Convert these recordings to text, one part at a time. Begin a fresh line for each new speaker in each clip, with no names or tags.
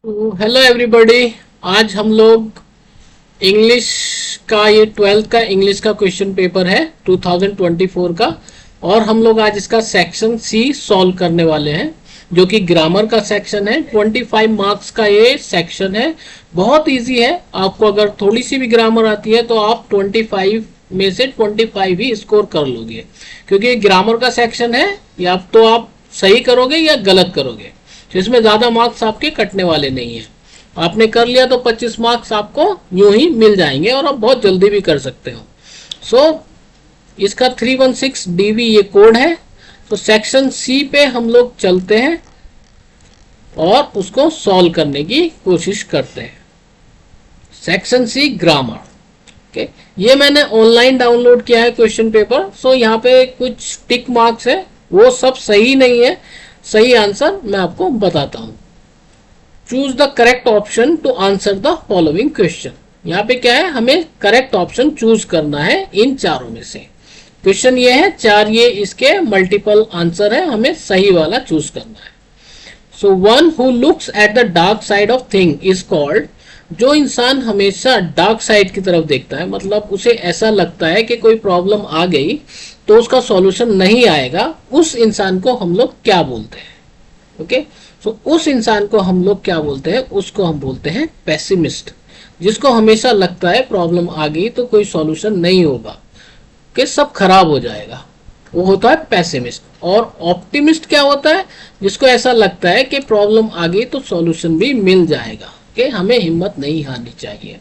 Hello everybody. आज हम लोग इंग्लिश का ये 12th का इंग्लिश का क्वेश्चन पेपर है 2024 का। और हम लोग आज इसका सेक्शन सी सॉल्व करने वाले हैं, जो कि ग्रामर का सेक्शन है। 25 मार्क्स का ये सेक्शन है। बहुत इजी है। आपको अगर थोड़ी सी भी ग्रामर आती है तो आप 25 में से 25 ही स्कोर कर लोगे, क्योंकि ये ग्रामर का सेक्शन है। या तो आप सही करोगे या गलत करोगे, तो इसमें ज़्यादा मार्क्स आपके कटने वाले नहीं है। आपने कर लिया तो 25 मार्क्स आपको यूं ही मिल जाएंगे और आप बहुत जल्दी भी कर सकते हो। इसका 316 DV ये कोड है। तो सेक्शन सी पे हम लोग चलते हैं और उसको सॉल्व करने की कोशिश करते हैं। Section C grammar. ओके, ये मैंने ऑनलाइन डाउनलोड किया है क्वेश्चन पेपर। यहाँ पे कुछ टिक मार्क्स है, वो सब सही नहीं है। सही आंसर मैं आपको बताता हूं। Choose the correct option to answer the following question. यहाँ पे क्या है, हमें करेक्ट ऑप्शन चूज करना है इन चारों में से। क्वेश्चन ये है, चार ये इसके मल्टीपल आंसर है, हमें सही वाला चूज करना है। So one who looks at the dark side of thing is called. जो इंसान हमेशा डार्क साइड की तरफ देखता है, मतलब उसे ऐसा लगता है कि कोई प्रॉब्लम आ गई तो उसका सॉल्यूशन नहीं आएगा, उस इंसान को हम लोग क्या बोलते हैं? ओके, सो उस इंसान को हम लोग क्या बोलते हैं? उसको हम बोलते हैं पेसिमिस्ट। जिसको हमेशा लगता है प्रॉब्लम आ गई तो कोई सॉल्यूशन नहीं होगा, कि सब खराब हो जाएगा, वो होता है पेसिमिस्ट। और ऑप्टिमिस्ट क्या होता है? जिसको ऐसा लगता है कि प्रॉब्लम आ गई तो सॉल्यूशन भी मिल जाएगा, कि हमें हिम्मत नहीं हारनी चाहिए,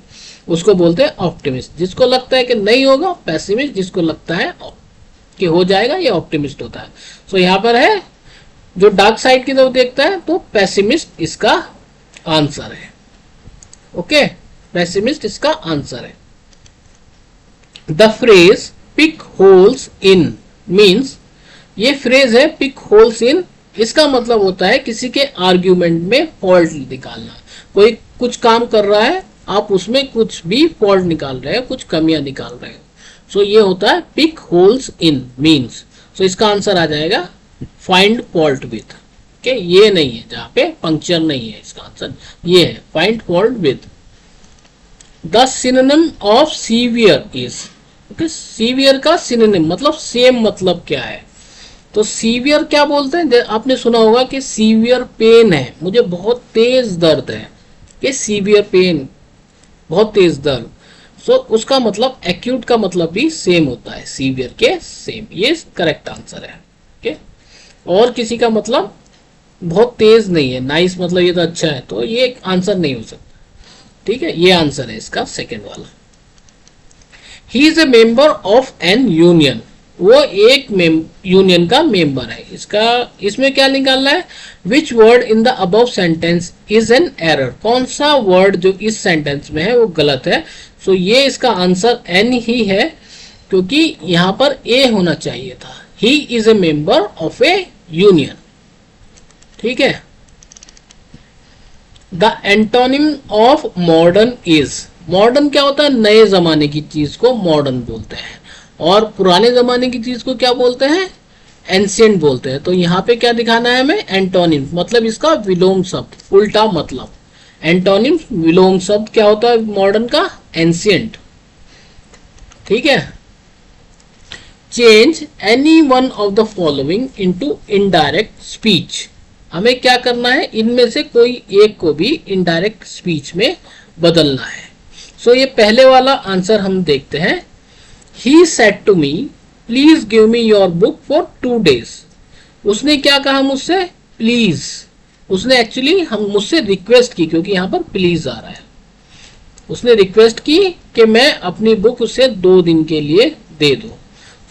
उसको बोलते हैं ऑप्टिमिस्ट। जिसको लगता है कि नहीं होगा पेसिमिस्ट, जिसको लगता है कि हो जाएगा ये ऑप्टिमिस्ट होता है। सो यहाँ पर है जो डार्क साइड की तरफ देखता है तो पेसिमिस्ट इसका आंसर है। ओके, पेसिमिस्ट इसका आंसर है। The phrase pick holes in means, ये फ्रेज है पिक होल्स इन। इसका मतलब होता है किसी के आर्ग्यूमेंट में फॉल्ट निकालना। कोई कुछ काम कर रहा है, आप उसमें कुछ भी फॉल्ट निकाल रहे हो, कुछ कमियां निकाल रहे हो। सो ये होता है पिक होल्स इन मीन्स। सो इसका आंसर आ जाएगा फाइंड फॉल्ट विथ। ओके, ये नहीं है जहां पे पंक्चर नहीं है, इसका आंसर ये है find fault with. The synonym of severe is. Okay, severe का सिनोनिम मतलब सेम मतलब क्या है? तो सीवियर क्या बोलते हैं? आपने सुना होगा कि सीवियर पेन है, मुझे बहुत तेज दर्द है, कि सीवियर पेन बहुत तेज दर्द। उसका मतलब एक्यूट का मतलब भी सेम होता है, सीवियर के सेम। ये करेक्ट आंसर है। ओके, और किसी का मतलब बहुत तेज नहीं है, नाइस मतलब ये तो अच्छा है, तो ये आंसर नहीं हो सकता। ठीक है, ये आंसर है इसका सेकंड वाला। He is a member of an union. वो एक यूनियन का मेंबर है। इसमें क्या निकालना है? Which word in the above sentence is an error. कौन सा वर्ड जो इस सेंटेंस में है वो गलत है? ये इसका आंसर एन ही है, क्योंकि यहां पर ए होना चाहिए था। ही is a member of A union. ठीक है। The antonym of modern is. Modern क्या होता है? नए जमाने की चीज को मॉडर्न बोलते हैं, और पुराने जमाने की चीज को क्या बोलते हैं? एंशिएंट बोलते हैं। तो यहाँ पे क्या दिखाना है हमें? एंटोनिम, मतलब इसका विलोम शब्द, उल्टा मतलब। एंटोनिम विलोम शब्द क्या होता है मॉडर्न का? एंशिएंट। ठीक है। Change any one of the following into indirect speech. हमें क्या करना है? इनमें से कोई एक को भी इनडायरेक्ट स्पीच में बदलना है। ये पहले वाला आंसर हम देखते हैं। He said to me, please give me your book for 2 days. उसने क्या कहा मुझसे? प्लीज। उसने एक्चुअली मुझसे रिक्वेस्ट की, क्योंकि यहाँ पर प्लीज आ रहा है। उसने रिक्वेस्ट की कि मैं अपनी बुक उसे 2 दिन के लिए दे दूं।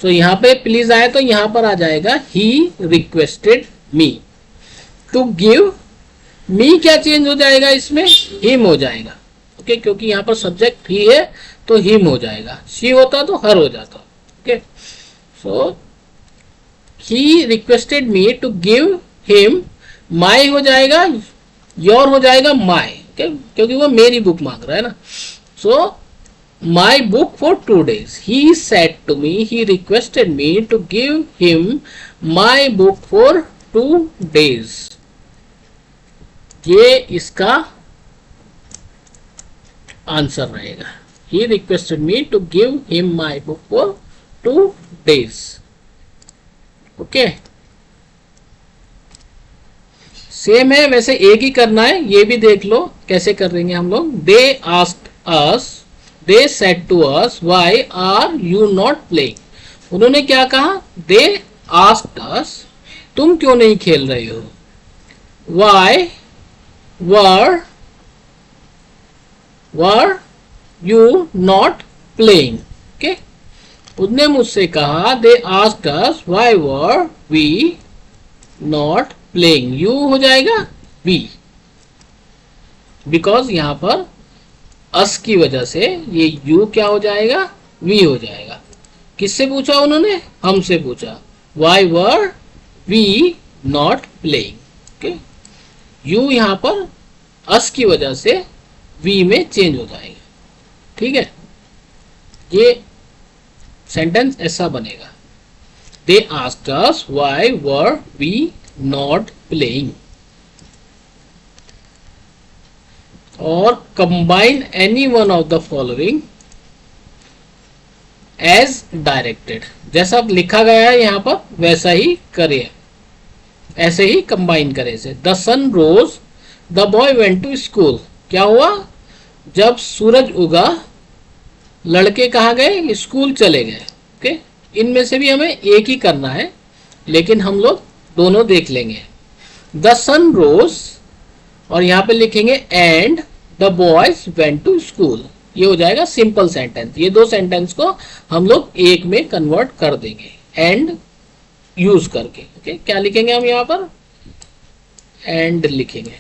यहाँ पे प्लीज आया तो यहाँ पर आ जाएगा he requested me to give। me क्या चेंज हो जाएगा इसमें? him हो जाएगा। ओके, क्योंकि यहाँ पर सब्जेक्ट ही है तो हिम हो जाएगा। शी होता तो हर हो जाता। Okay, he requested me to give him. My हो जाएगा, योर हो जाएगा माई, क्योंकि वो मेरी बुक मांग रहा है ना। My book for 2 days। He said to me, he requested me to give him my book for 2 days। ये इसका आंसर रहेगा। He requested me to give him my book for 2 days। Okay, same है वैसे, एक ही करना है। ये भी देख लो कैसे कर देंगे हम लोग। They asked us, they said to us why are you not playing. उन्होंने क्या कहा? दे आस्क्ड अस, तुम क्यों नहीं खेल रहे हो। Why were you not playing. Okay, उसने मुझसे कहा, they asked us why were we not playing. You हो जाएगा वी, बिकॉज यहां पर अस की वजह से ये यू क्या हो जाएगा? वी हो जाएगा। किससे पूछा उन्होंने? हमसे पूछा। Why were we not playing. Okay, you यहां पर अस की वजह से वी में चेंज हो जाएगा। ठीक है, ये सेंटेंस ऐसा बनेगा। They asked us why were we not playing. और combine any one of the following as directed. जैसा लिखा गया है यहां पर वैसा ही करिए, ऐसे ही कंबाइन करें इसे। The sun rose, the boy went to school. क्या हुआ? जब सूरज उगा लड़के कहाँ गए? स्कूल चले गए। ओके, इनमें से भी हमें एक ही करना है, लेकिन हम लोग दोनों देख लेंगे। द सन रोज, और यहां पे लिखेंगे and the boys went to school. ये हो जाएगा सिंपल सेंटेंस। ये दो सेंटेंस को हम लोग एक में कन्वर्ट कर देंगे एंड यूज करके। ओके, क्या लिखेंगे हम यहां पर? एंड लिखेंगे।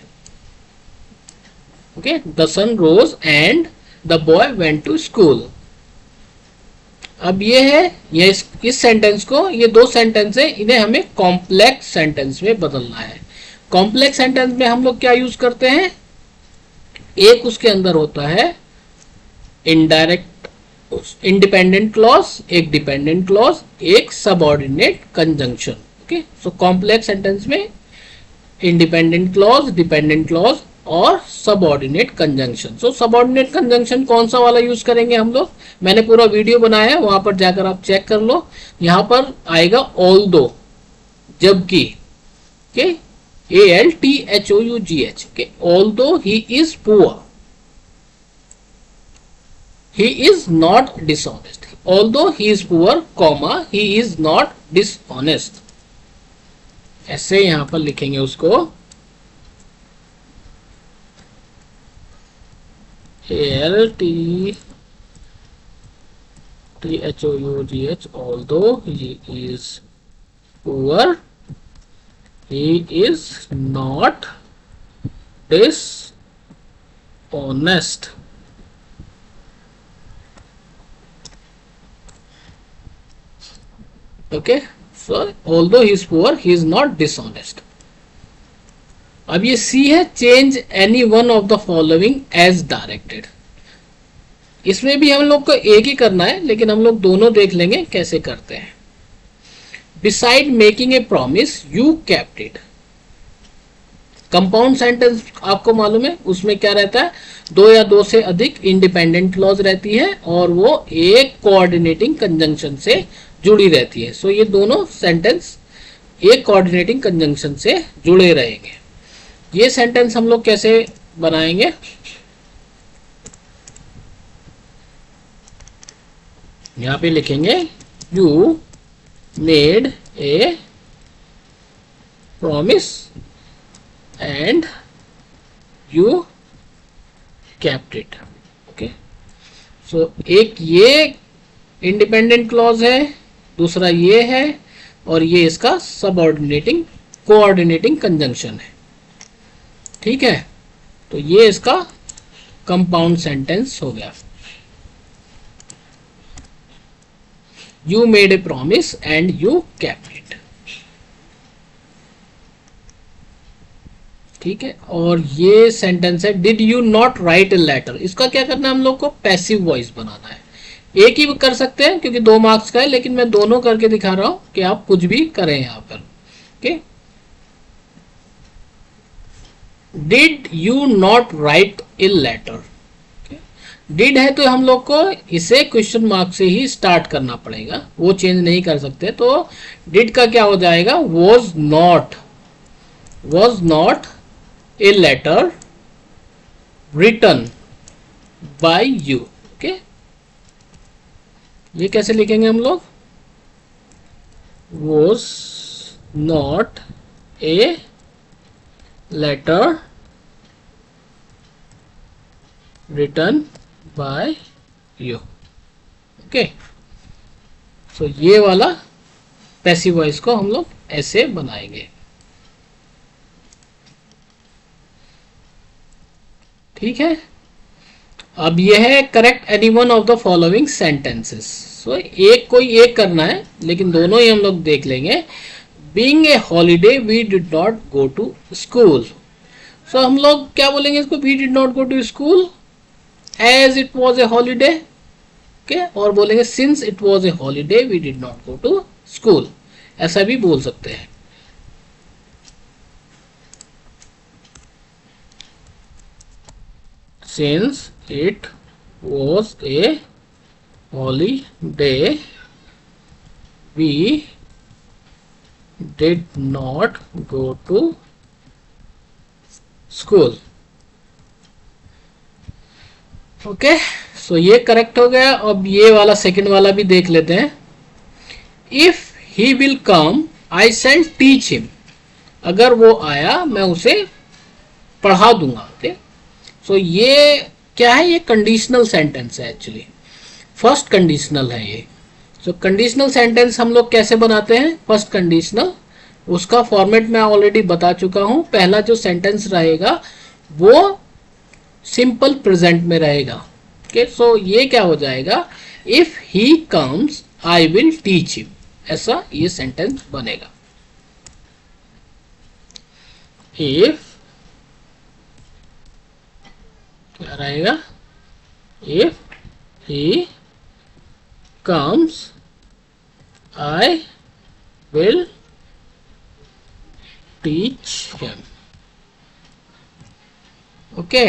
Okay, the sun rose and the boy went to school. अब ये है, ये इस सेंटेंस को, ये दो सेंटेंस है, इन्हें हमें कॉम्प्लेक्स सेंटेंस में बदलना है। कॉम्प्लेक्स सेंटेंस में हम लोग क्या यूज करते हैं? एक उसके अंदर होता है इनडायरेक्ट इंडिपेंडेंट क्लॉज, एक डिपेंडेंट क्लॉज, एक subordinate conjunction. Okay, so complex sentence में इंडिपेंडेंट क्लॉज, डिपेंडेंट क्लॉज और सबऑर्डिनेट कंजंक्शन। सो सबऑर्डिनेट कंजंक्शन कौन सा वाला यूज करेंगे हम लोग? मैंने पूरा वीडियो बनाया है, वहां पर जाकर आप चेक कर लो। यहां पर आएगा ऑल्दो, जबकि, okay, ALTHOUGH, okay, although he is poor, he is not dishonest. Although he is poor, comma, he is not dishonest. ऐसे यहां पर लिखेंगे उसको। ALTHOUGH, although he is poor, he is not dishonest. Okay, so although he is poor, he is not dishonest. अब ये C है, change any one of the following as directed. इसमें भी हम लोग को एक ही करना है, लेकिन हम लोग दोनों देख लेंगे कैसे करते हैं। Beside making a promise, you kept it. Compound sentence आपको मालूम है, उसमें क्या रहता है? दो या दो से अधिक इंडिपेंडेंट क्लॉज रहती है और वो एक कोऑर्डिनेटिंग कंजंक्शन से जुड़ी रहती है। सो ये दोनों सेंटेंस एक कोऑर्डिनेटिंग कंजंक्शन से जुड़े रहेंगे। ये सेंटेंस हम लोग कैसे बनाएंगे? यहां पे लिखेंगे you made a promise and you kept it. Okay, so एक ये इंडिपेंडेंट क्लॉज है, दूसरा ये है, और ये इसका सबऑर्डिनेटिंग कोऑर्डिनेटिंग कंजंक्शन है। ठीक है, तो ये इसका कंपाउंड सेंटेंस हो गया। You made a promise and you kept it. ठीक है, और ये सेंटेंस है Did you not write a letter? इसका क्या करना है हम लोग को? पैसिव वॉइस बनाना है। एक ही कर सकते हैं क्योंकि 2 मार्क्स का है, लेकिन मैं दोनों करके दिखा रहा हूं कि आप कुछ भी करें यहां पर। Okay, Did you not write a letter? Did है तो हम लोग को इसे क्वेश्चन मार्क से ही स्टार्ट करना पड़ेगा, वो चेंज नहीं कर सकते। तो डिड का क्या हो जाएगा, was not a letter written by you. Okay, ये कैसे लिखेंगे हम लोग, was not a letter written by you. Okay, so ये वाला पैसिव वॉइस को हम लोग ऐसे बनाएंगे। ठीक है, अब यह है correct any one of the following sentences. So एक कोई एक करना है, लेकिन दोनों ही हम लोग देख लेंगे। Being a holiday we did not go to school. So हम लोग क्या बोलेंगे इसको, we did not go to school as it was a holiday. Okay, और बोलेंगे since it was a holiday we did not go to school, ऐसा भी बोल सकते हैं। Since it was a holiday, we did not go to school. Okay, so ये correct हो गया। अब ये वाला सेकंड वाला भी देख लेते हैं। If he will come I shall teach him. अगर वो आया मैं उसे पढ़ा दूंगा। ओके, सो ये क्या है, ये कंडीशनल सेंटेंस है एक्चुअली, फर्स्ट कंडीशनल है ये। सो कंडीशनल सेंटेंस हम लोग कैसे बनाते हैं, फर्स्ट कंडीशनल, उसका फॉर्मेट मैं ऑलरेडी बता चुका हूं। पहला जो सेंटेंस रहेगा वो सिंपल प्रेजेंट में रहेगा। ओके, सो ये क्या हो जाएगा, if he comes I will teach him, ऐसा ये सेंटेंस बनेगा। इफ क्या रहेगा, if he comes I will teach him. Okay,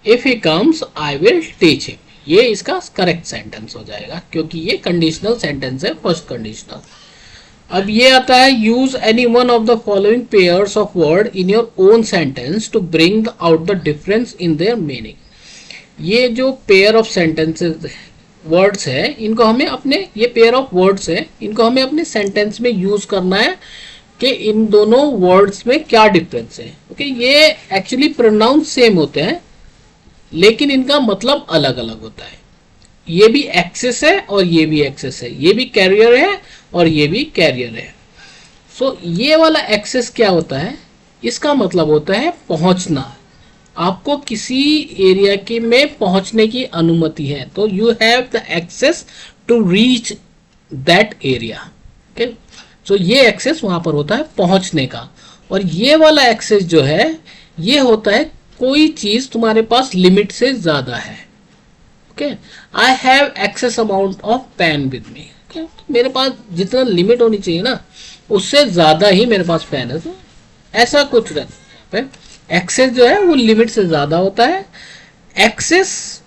if he comes I will teach him, ये इसका करेक्ट सेंटेंस हो जाएगा, क्योंकि ये कंडीशनल सेंटेंस है, फर्स्ट कंडीशनल। अब ये आता है, use any one of the following pairs of word in your own sentence to bring out the difference in there meaning. ये जो पेयर ऑफ सेंटेंसेस वर्ड्स है, इनको हमें अपने, ये पेयर ऑफ वर्ड्स है, इनको हमें अपने सेंटेंस में यूज करना है कि इन दोनों वर्ड्स में क्या डिफरेंस है। ओके, ये एक्चुअली प्रोनाउंस सेम होते हैं, लेकिन इनका मतलब अलग अलग होता है। ये भी एक्सेस है और ये भी एक्सेस है, ये भी कैरियर है और ये भी कैरियर है। सो ये वाला एक्सेस क्या होता है, इसका मतलब होता है पहुंचना। आपको किसी एरिया के में पहुंचने की अनुमति है, तो you have the access to reach that area. Okay, so ये एक्सेस वहां पर होता है पहुंचने का। और ये वाला एक्सेस जो है, ये होता है कोई चीज तुम्हारे पास लिमिट से ज्यादा है। Okay, I have excess amount of pen with me. मेरे पास जितना लिमिट होनी चाहिए ना, उससे ज्यादा ही मेरे पास पेन है। तो ऐसा कुछ रहता है, एक्सेस जो है वो लिमिट से ज्यादा होता है। एक्सेस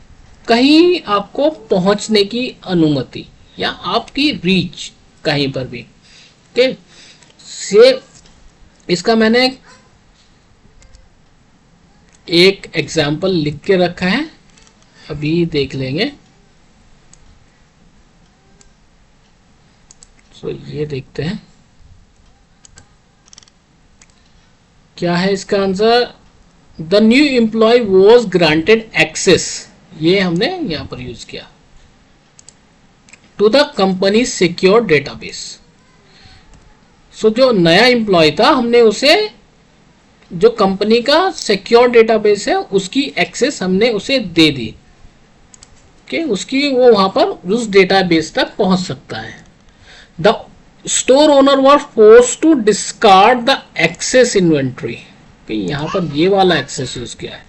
कहीं आपको पहुंचने की अनुमति या आपकी रीच कहीं पर भी। ओके, से इसका मैंने एक एग्जाम्पल लिख के रखा है, अभी देख लेंगे। सो ये देखते हैं क्या है इसका answer. The new employee was granted access, ये हमने यहां पर यूज किया, to the company secure database. So जो नया एम्प्लॉय था, हमने उसे जो कंपनी का सिक्योर डेटाबेस है उसकी एक्सेस हमने उसे दे दी। ओके, उसकी वो वहां पर उस डेटाबेस तक पहुंच सकता है। The store owner was forced to discard the excess inventory. यहां पर ये वाला एक्सेस यूज किया है,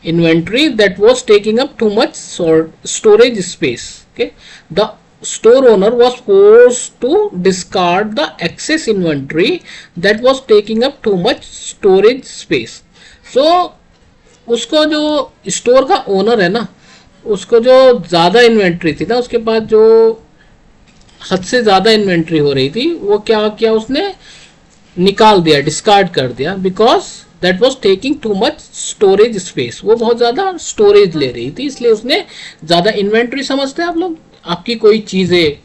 inventory that was taking up too much storage space. Okay, the store owner was forced to discard the excess inventory that was taking up too much storage space. So उसको जो store का owner है ना, उसको जो ज़्यादा inventory थी ना, उसके पास जो हद से ज़्यादा इन्वेंट्री हो रही थी, वो क्या किया उसने, निकाल दिया, डिस्कार्ड कर दिया, because that was taking to much storage space. वो बहुत ज़्यादा स्टोरेज ले रही थी, इसलिए उसने ज़्यादा इन्वेंट्री, समझते हैं आप लोग, आपकी कोई चीज़ें,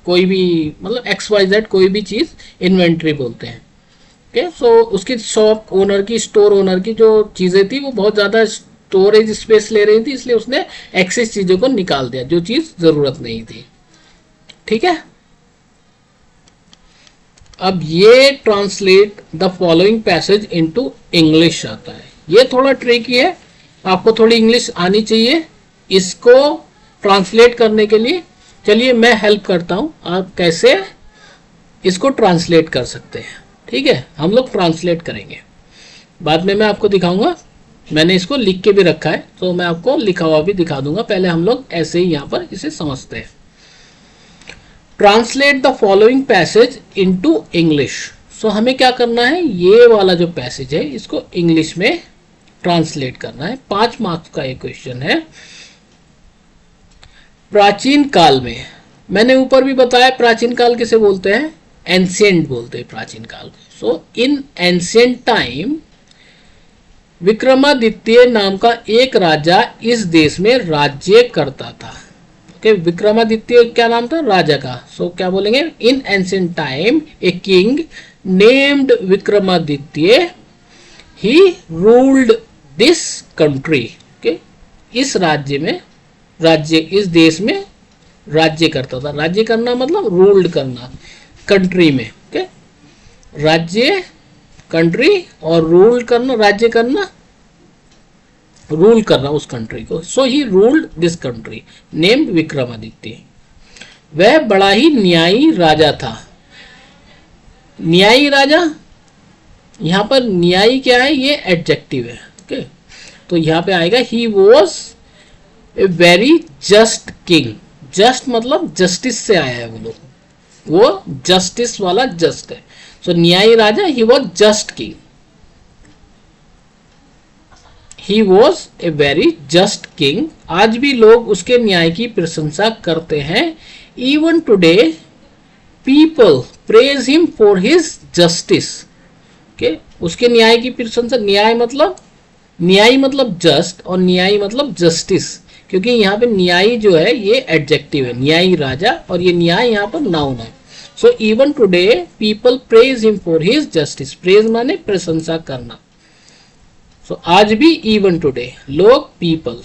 कोई भी मतलब XYZ कोई भी चीज़ इन्वेंट्री बोलते हैं। ओके, सो उसकी शॉप ओनर की, स्टोर ओनर की जो चीज़ें थी वो बहुत ज़्यादा स्टोरेज स्पेस ले रही थी, इसलिए उसने एक्सेस चीज़ों को निकाल दिया जो चीज़ ज़रूरत नहीं थी। ठीक है, अब ये translate the following passage into English आता है। ये थोड़ा ट्रिकी है, आपको थोड़ी इंग्लिश आनी चाहिए इसको ट्रांसलेट करने के लिए। चलिए मैं हेल्प करता हूँ, आप कैसे इसको ट्रांसलेट कर सकते हैं। ठीक है, हम लोग ट्रांसलेट करेंगे, बाद में मैं आपको दिखाऊंगा। मैंने इसको लिख के भी रखा है, तो मैं आपको लिखा हुआ भी दिखा दूंगा। पहले हम लोग ऐसे ही यहाँ पर इसे समझते हैं। Translate the following passage into English. So हमें क्या करना है, ये वाला जो पैसेज है इसको इंग्लिश में ट्रांसलेट करना है। 5 मार्क्स का ये क्वेश्चन है। प्राचीन काल में, मैंने ऊपर भी बताया प्राचीन काल किसे बोलते हैं, एंशिएंट बोलते हैं प्राचीन काल को। सो इन एंशिएंट टाइम विक्रमादित्य नाम का एक राजा इस देश में राज्य करता था। ओके, विक्रमादित्य क्या नाम था, राजा का। सो क्या बोलेंगे, इन ancient time a king named Vikramaditya he ruled this country. Okay, इस राज्य में, राज्य इस देश में राज्य करता था। राज्य करना मतलब रूल्ड करना, कंट्री में। ओके, राज्य कंट्री और रूल करना, राज्य करना, रूल करना उस कंट्री को। So he ruled this country named Vikramaditya. वह बड़ा ही न्यायी राजा था। न्यायी राजा, यहां पर न्यायी क्या है, ये एडजेक्टिव है। ओके, तो यहां पे आएगा ही was a very just king. Just मतलब जस्टिस से आया है वो लोग, वो जस्टिस वाला जस्ट है। सो न्यायी राजा, he was just king, he was a very just king. आज भी लोग उसके न्याय की प्रशंसा करते हैं। Even today people praise him for his justice. Okay, उसके न्याय की प्रशंसा, न्याय मतलब जस्ट और न्यायी मतलब जस्टिस, क्योंकि यहाँ पे न्यायी जो है ये एडजेक्टिव है, न्यायी राजा, और ये न्याय यहाँ पर नाउन है। So even today people praise him for his justice. Praise माने प्रशंसा करना। सो आज भी इवन टुडे लोग, पीपल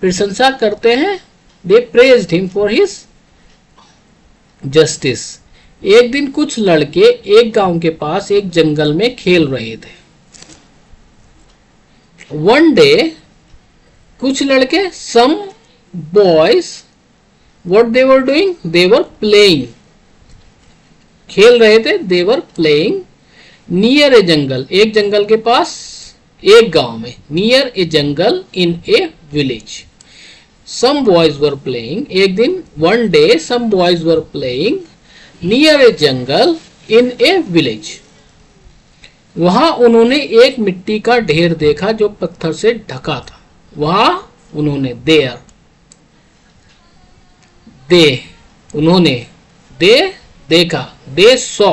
प्रशंसा करते हैं, they praised him for his justice. एक दिन कुछ लड़के एक गांव के पास एक जंगल में खेल रहे थे। वन डे, कुछ लड़के, some boys, what they were doing, they were playing, खेल रहे थे, दे वर प्लेइंग नियर ए जंगल, एक जंगल के पास, एक गांव में, near a jungle in a village. Some boys were playing, एक दिन, one day some boys were playing near a jungle in a village. वहां उन्होंने एक मिट्टी का ढेर देखा जो पत्थर से ढका था। वहां उन्होंने, देयर, दे, उन्होंने, दे देखा, दे सॉ।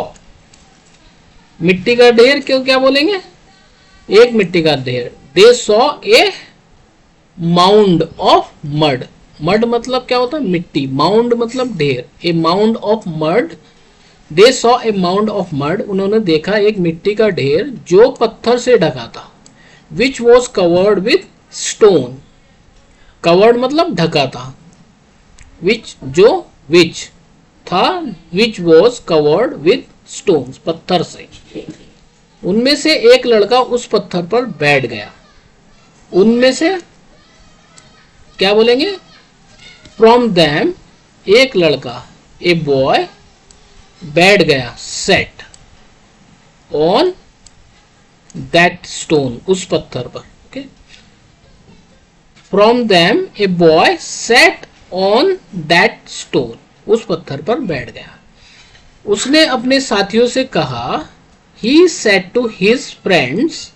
मिट्टी का ढेर क्यों, क्या बोलेंगे, एक मिट्टी का ढेर। They saw a mound of mud. Mud मतलब क्या होता है, मिट्टी। माउंड मतलब ढेर। A mound of mud, they saw a mound of mud. उन्होंने देखा एक मिट्टी का ढेर जो पत्थर से ढका था। Which was covered with stone. Covered मतलब ढका था, विच जो, विच था, which was covered with stones, पत्थर से। उनमें से एक लड़का उस पत्थर पर बैठ गया। उनमें से क्या बोलेंगे, फ्रॉम दैम, एक लड़का, ए बॉय, बैठ गया, सेट ऑन दैट स्टोन, उस पत्थर पर। Okay, from them a boy set on that stone, उस पत्थर पर बैठ गया। उसने अपने साथियों से कहा, he said to his friends,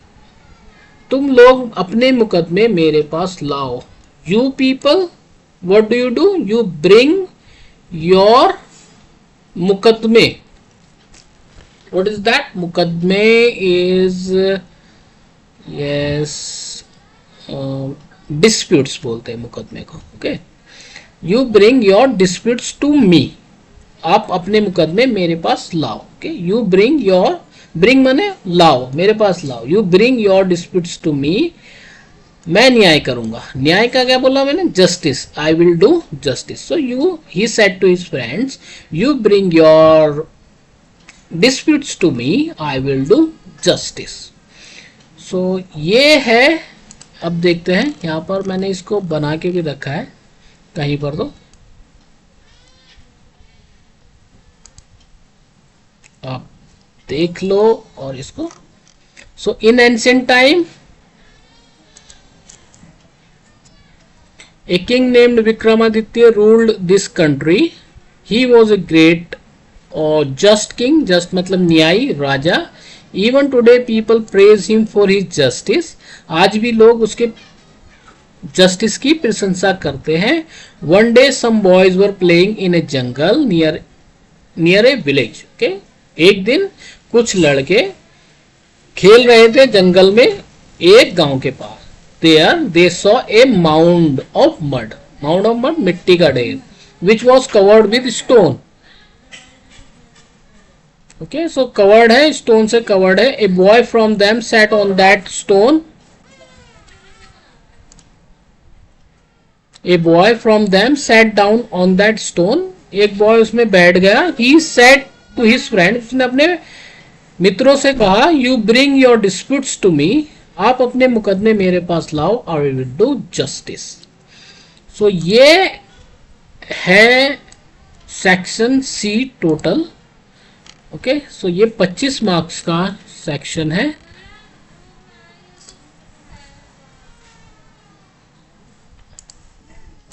तुम लोग अपने मुकदमे मेरे पास लाओ। You people what do, you bring your मुकदमे। What is that? मुकदमे इज यस डिस्प्यूट्स बोलते हैं मुकदमे को। Okay, you bring your disputes to me. आप अपने मुकदमे मेरे पास लाओ। Okay, you bring your, bring माने लाओ, मेरे पास लाओ। You bring your disputes to me, मैं न्याय करूंगा। न्याय का क्या बोला मैंने? Justice, I will do justice. So you, he said to his friends, you bring your disputes to me, I will do justice. So ये है। अब देखते हैं, यहां पर मैंने इसको बना के भी रखा है कहीं पर, तो आप देख लो और इसको। So in ancient time a king named Vikramaditya ruled this country. He was a great or just king, just मतलब न्यायी राजा। Even today people praise him for his justice. आज भी लोग उसके जस्टिस की प्रशंसा करते हैं। One day some boys were playing in a jungle near a village. Okay? एक दिन कुछ लड़के खेल रहे थे जंगल में एक गांव के पास। There they saw a mound of mud. Mound of mud, मिट्टी का ढेर, which was covered with stone. Okay, so covered है, stone से covered है। A boy from them sat on that stone. A boy from them sat down on that stone. एक boy उसमें बैठ गया। He said to his friend, उसने अपने मित्रों से कहा, You bring your disputes to me. आप अपने मुकदमे मेरे पास लाओ, आई विल डू जस्टिस। सो ये है section C total. Okay, so ये 25 मार्क्स का सेक्शन है।